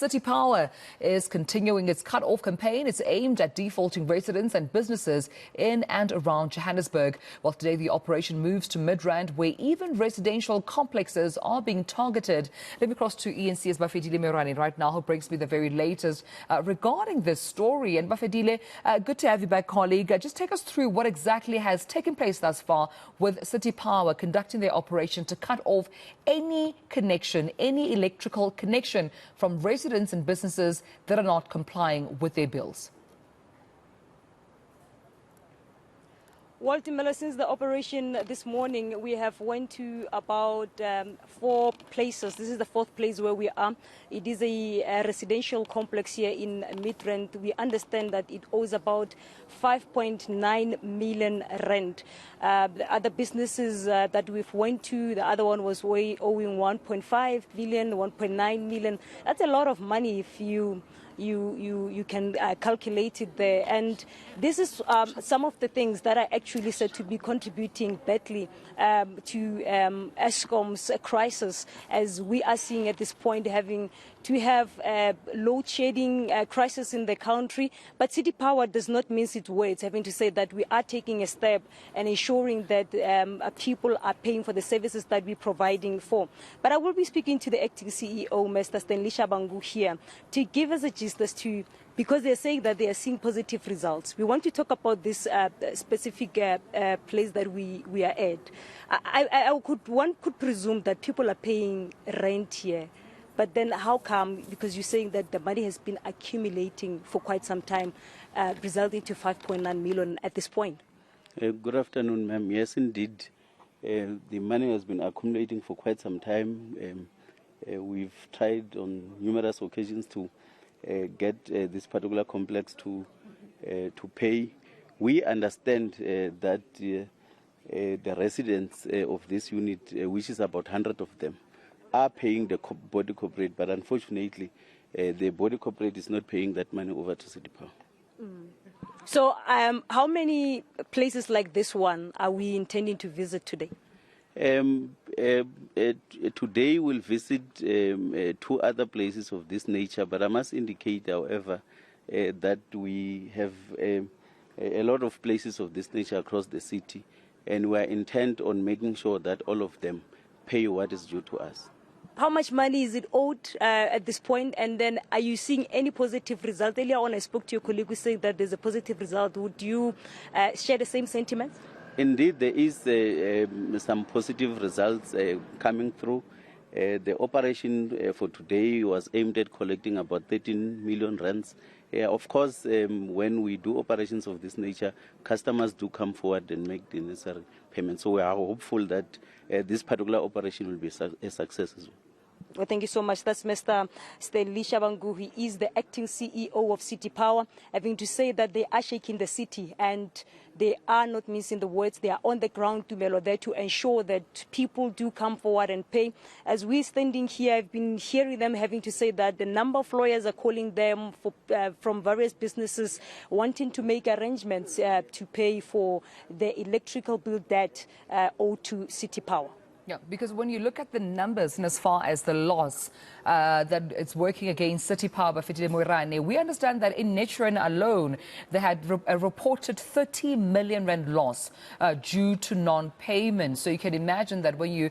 City Power is continuing its cut-off campaign. It's aimed at defaulting residents and businesses in and around Johannesburg. Well, today the operation moves to Midrand, where even residential complexes are being targeted. Let me cross to eNCA's Bafedile Moerane right now, who brings me the very latest regarding this story. And Bafedile, good to have you back, colleague. Just take us through what exactly has taken place thus far with City Power conducting their operation to cut off any connection, any electrical connection from residents and businesses that are not complying with their bills. Well, Timela, since the operation this morning, we have went to about 4 places. This is the 4th place where we are. It is a residential complex here in Midrand. We understand that it owes about 5.9 million rand. The other businesses that we've went to, the other one was owing 1.5 million, 1.9 million. That's a lot of money if you can calculate it there. And this is some of the things that are actually said to be contributing badly to Eskom's crisis, as we are seeing at this point having to have load shedding crisis in the country. But City Power does not mince its words, having to say that we are taking a step and ensuring that people are paying for the services that we're providing for. But I will be speaking to the acting CEO, Mr. Bangu, here to give us a gist as to, because they're saying that they are seeing positive results. We want to talk about this specific place that we are at. One could presume that people are paying rent here. But then how come, because you're saying that the money has been accumulating for quite some time, resulting to 5.9 million at this point? Good afternoon, ma'am. Yes, indeed. The money has been accumulating for quite some time. We've tried on numerous occasions to get this particular complex to pay. We understand that the residents of this unit, which is about 100 of them, are paying the body corporate, but unfortunately, the body corporate is not paying that money over to City Power. So how many places like this one are we intending to visit today? Today we'll visit 2 other places of this nature, but I must indicate, however, that we have a lot of places of this nature across the city, and we are intent on making sure that all of them pay what is due to us. How much money is it owed at this point? And then are you seeing any positive result? Earlier on, I spoke to your colleague who said that there's a positive result. Would you share the same sentiments? Indeed, there is some positive results coming through. The operation for today was aimed at collecting about 13 million rands. Of course, when we do operations of this nature, customers do come forward and make the necessary payments. So we are hopeful that this particular operation will be a success as well. Well, thank you so much. That's Mr. Bangu. He is the acting CEO of City Power, having to say that they are shaking the city and they are not missing the words. They are on the ground there to ensure that people do come forward and pay. As we're standing here, I've been hearing them having to say that the number of lawyers are calling them from various businesses wanting to make arrangements to pay for the electrical bill debt owed to City Power. Yeah, because when you look at the numbers and as far as the loss that it's working against City Power, Bafedile Moerane, we understand that in Midrand alone, they had a reported 30 million rand loss due to non-payment. So you can imagine that when you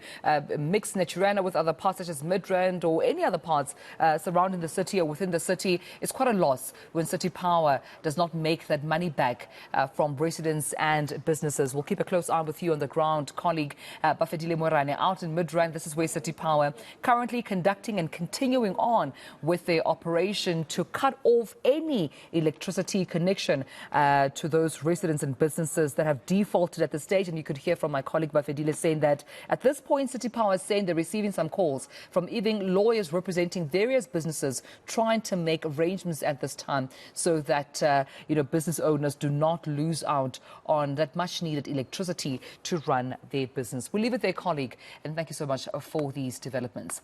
mix Midrand with other parts such as Midrand or any other parts surrounding the city or within the city, it's quite a loss when City Power does not make that money back from residents and businesses. We'll keep a close eye with you on the ground, colleague Bafedile Moerane. Out in Midrand, this is where City Power currently conducting and continuing on with their operation to cut off any electricity connection to those residents and businesses that have defaulted at this stage. And you could hear from my colleague Bafedile saying that at this point, City Power is saying they're receiving some calls from even lawyers representing various businesses trying to make arrangements at this time so that business owners do not lose out on that much needed electricity to run their business. We'll leave it there, colleague. And thank you so much for these developments.